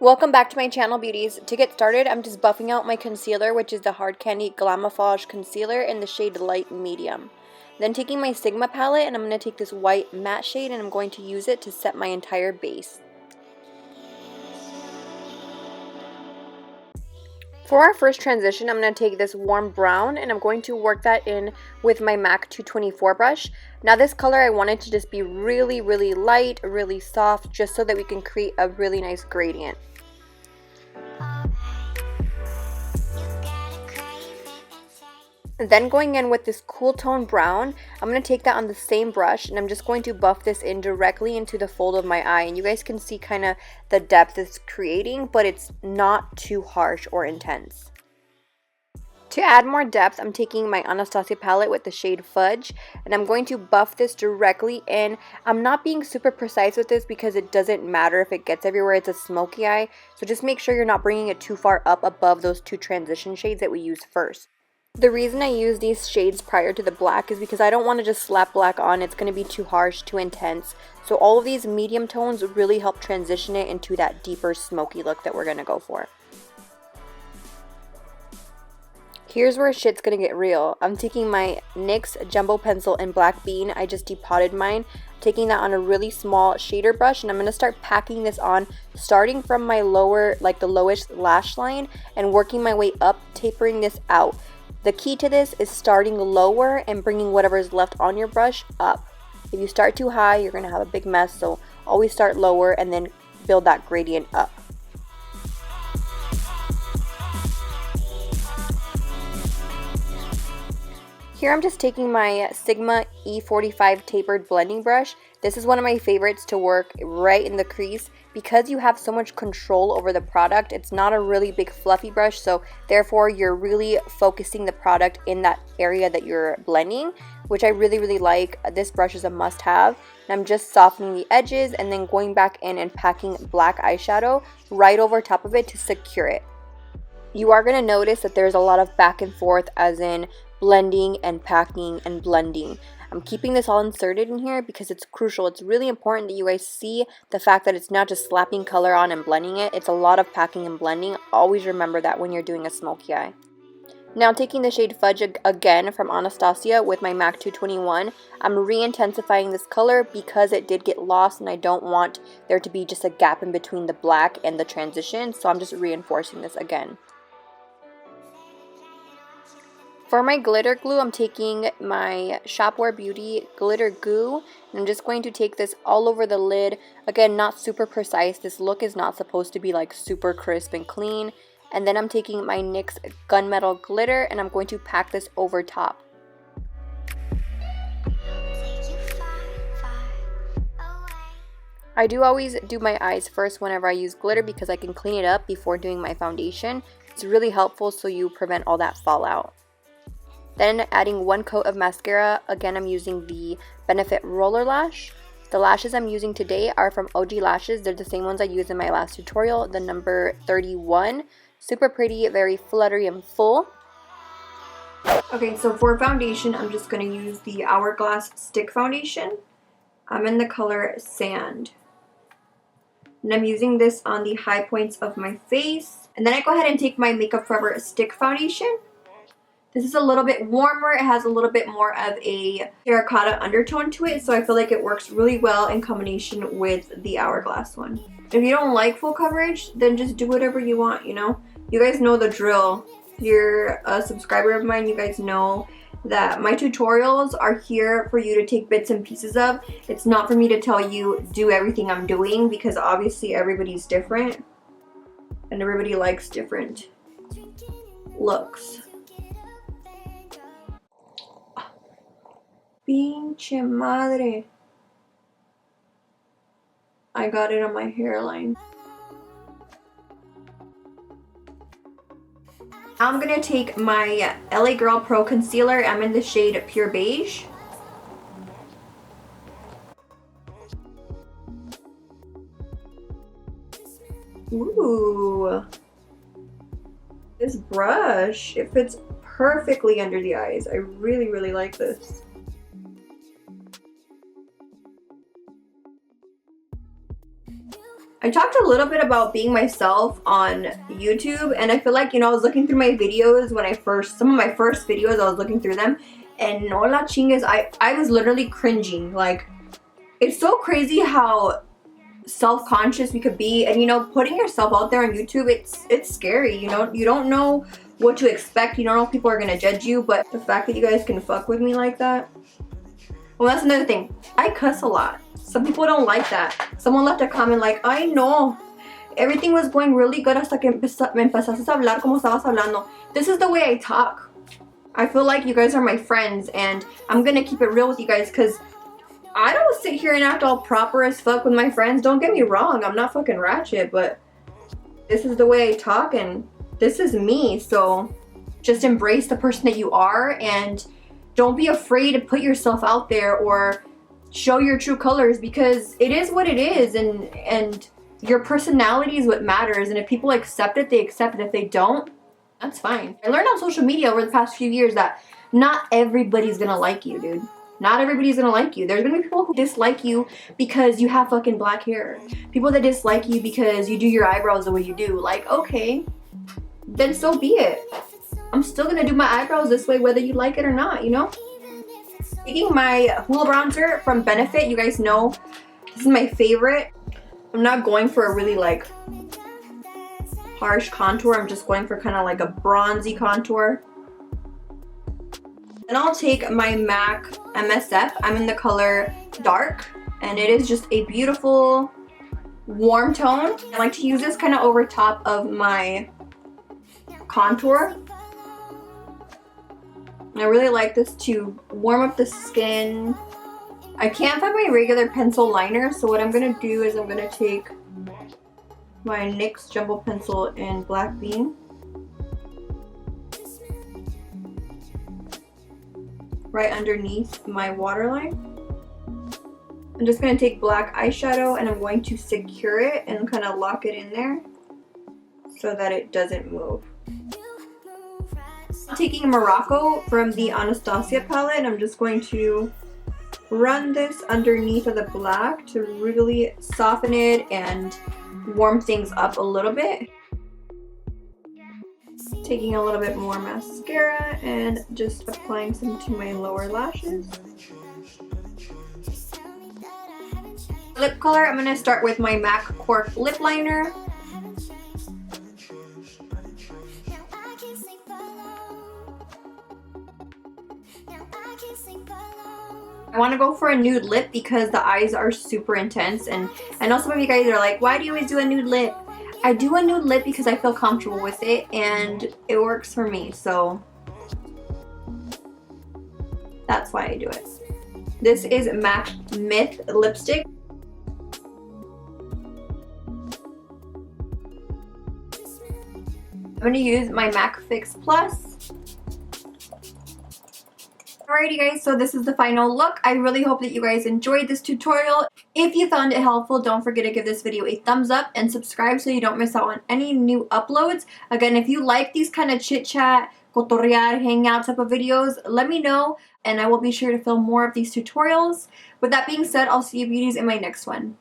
Welcome back to my channel, beauties. To get started, I'm just buffing out my concealer, which is the Hard Candy Glamoflauge Concealer in the shade Light Medium. Then taking my Sigma palette, and I'm going to take this white matte shade, and I'm going to use it to set my entire base. For our first transition, I'm going to take this warm brown, and I'm going to work that in with my MAC 224 brush. Now this color, I want it to just be really, really light, really soft, just so that we can create a really nice gradient. And then going in with this cool tone brown, I'm going to take that on the same brush, and I'm just going to buff this in directly into the fold of my eye. And you guys can see kind of the depth it's creating, but it's not too harsh or intense. To add more depth, I'm taking my Anastasia palette with the shade Fudge, and I'm going to buff this directly in. I'm not being super precise with this because it doesn't matter if it gets everywhere. It's a smoky eye, so just make sure you're not bringing it too far up above those two transition shades that we used first. The reason I use these shades prior to the black is because I don't want to just slap black on. It's going to be too harsh, too intense. So all of these medium tones really help transition it into that deeper smoky look that we're going to go for. Here's where shit's going to get real. I'm taking my NYX Jumbo Pencil in Black Bean. I just depotted mine. Taking that on a really small shader brush, and I'm going to start packing this on, starting from my lower, like the lowest lash line, and working my way up, tapering this out. The key to this is starting lower and bringing whatever is left on your brush up. If you start too high, you're going to have a big mess, so always start lower and then build that gradient up. Here I'm just taking my Sigma E45 tapered blending brush. This is one of my favorites to work right in the crease. Because you have so much control over the product, it's not a really big fluffy brush, so therefore you're really focusing the product in that area that you're blending, which I really, really like. This brush is a must-have. And I'm just softening the edges and then going back in and packing black eyeshadow right over top of it to secure it. You are going to notice that there's a lot of back and forth, as in blending and packing and blending. I'm keeping this all inserted in here because it's crucial. It's really important that you guys see the fact that it's not just slapping color on and blending it. It's a lot of packing and blending. Always remember that when you're doing a smoky eye. Now taking the shade Fudge again from Anastasia with my MAC 221, I'm re-intensifying this color because it did get lost and I don't want there to be just a gap in between the black and the transition, so I'm just reinforcing this again. For my glitter glue, I'm taking my Shopware Beauty glitter goo, and I'm just going to take this all over the lid. Again, not super precise. This look is not supposed to be like super crisp and clean. And then I'm taking my NYX gunmetal glitter, and I'm going to pack this over top. I do always do my eyes first whenever I use glitter because I can clean it up before doing my foundation. It's really helpful so you prevent all that fallout. Then adding one coat of mascara. Again, I'm using the Benefit Roller Lash. The lashes I'm using today are from OG Lashes. They're the same ones I used in my last tutorial, the number 31. Super pretty, very fluttery and full. Okay, so for foundation, I'm just going to use the Hourglass Stick Foundation. I'm in the color Sand. And I'm using this on the high points of my face. And then I go ahead and take my Makeup Forever Stick Foundation. This is a little bit warmer. It has a little bit more of a terracotta undertone to it, so I feel like it works really well in combination with the Hourglass one. If you don't like full coverage, then just do whatever you want, you know? You guys know the drill. If you're a subscriber of mine, you guys know that my tutorials are here for you to take bits and pieces of. It's not for me to tell you do everything I'm doing, because obviously everybody's different and everybody likes different looks. Pinche madre. I got it on my hairline. I'm gonna take my LA Girl Pro Concealer. I'm in the shade Pure Beige. Ooh. This brush, it fits perfectly under the eyes. I really, really like this. I talked a little bit about being myself on YouTube, and I feel like, you know, I was looking through my videos when some of my first videos, I was looking through them, and no la chingues, I was literally cringing. Like, it's so crazy how self-conscious we could be, and you know, putting yourself out there on YouTube, it's scary, you know, you don't know what to expect, you don't know if people are gonna judge you, but the fact that you guys can fuck with me like that. Well, that's another thing, I cuss a lot. Some people don't like that. Someone left a comment like, I know, everything was going really good hasta que me empezaste a hablar como estabas hablando. This is the way I talk. I feel like you guys are my friends, and I'm gonna keep it real with you guys, because I don't sit here and act all proper as fuck with my friends. Don't get me wrong, I'm not fucking ratchet, but this is the way I talk, and this is me. So just embrace the person that you are, and don't be afraid to put yourself out there or show your true colors, because it is what it is, and your personality is what matters, and if people accept it, they accept it. If they don't, that's fine. I learned on social media over the past few years that not everybody's gonna like you, dude. Not everybody's gonna like you. There's gonna be people who dislike you because you have fucking black hair. People that dislike you because you do your eyebrows the way you do. Like, okay, then so be it. I'm still gonna do my eyebrows this way whether you like it or not, you know? Taking my Hoola bronzer from Benefit, you guys know this is my favorite. I'm not going for a really like harsh contour. I'm just going for kind of like a bronzy contour. Then I'll take my MAC MSF. I'm in the color Dark, and it is just a beautiful warm tone. I like to use this kind of over top of my contour. And I really like this to warm up the skin. I can't find my regular pencil liner, so what I'm going to do is I'm going to take my NYX Jumbo Pencil in Black Bean. Right underneath my waterline. I'm just going to take black eyeshadow, and I'm going to secure it and kind of lock it in there so that it doesn't move. I'm taking Morocco from the Anastasia palette, and I'm just going to run this underneath of the black to really soften it and warm things up a little bit. Taking a little bit more mascara and just applying some to my lower lashes. Lip color, I'm going to start with my MAC Cork lip liner. I want to go for a nude lip because the eyes are super intense, and I know some of you guys are like, why do you always do a nude lip? I do a nude lip because I feel comfortable with it and it works for me, so that's why I do it. This is MAC Myth lipstick. I'm going to use my MAC Fix Plus. Alrighty guys, so this is the final look. I really hope that you guys enjoyed this tutorial. If you found it helpful, don't forget to give this video a thumbs up and subscribe so you don't miss out on any new uploads. Again, if you like these kind of chit chat, cotorrear, hangout type of videos, let me know and I will be sure to film more of these tutorials. With that being said, I'll see you beauties in my next one.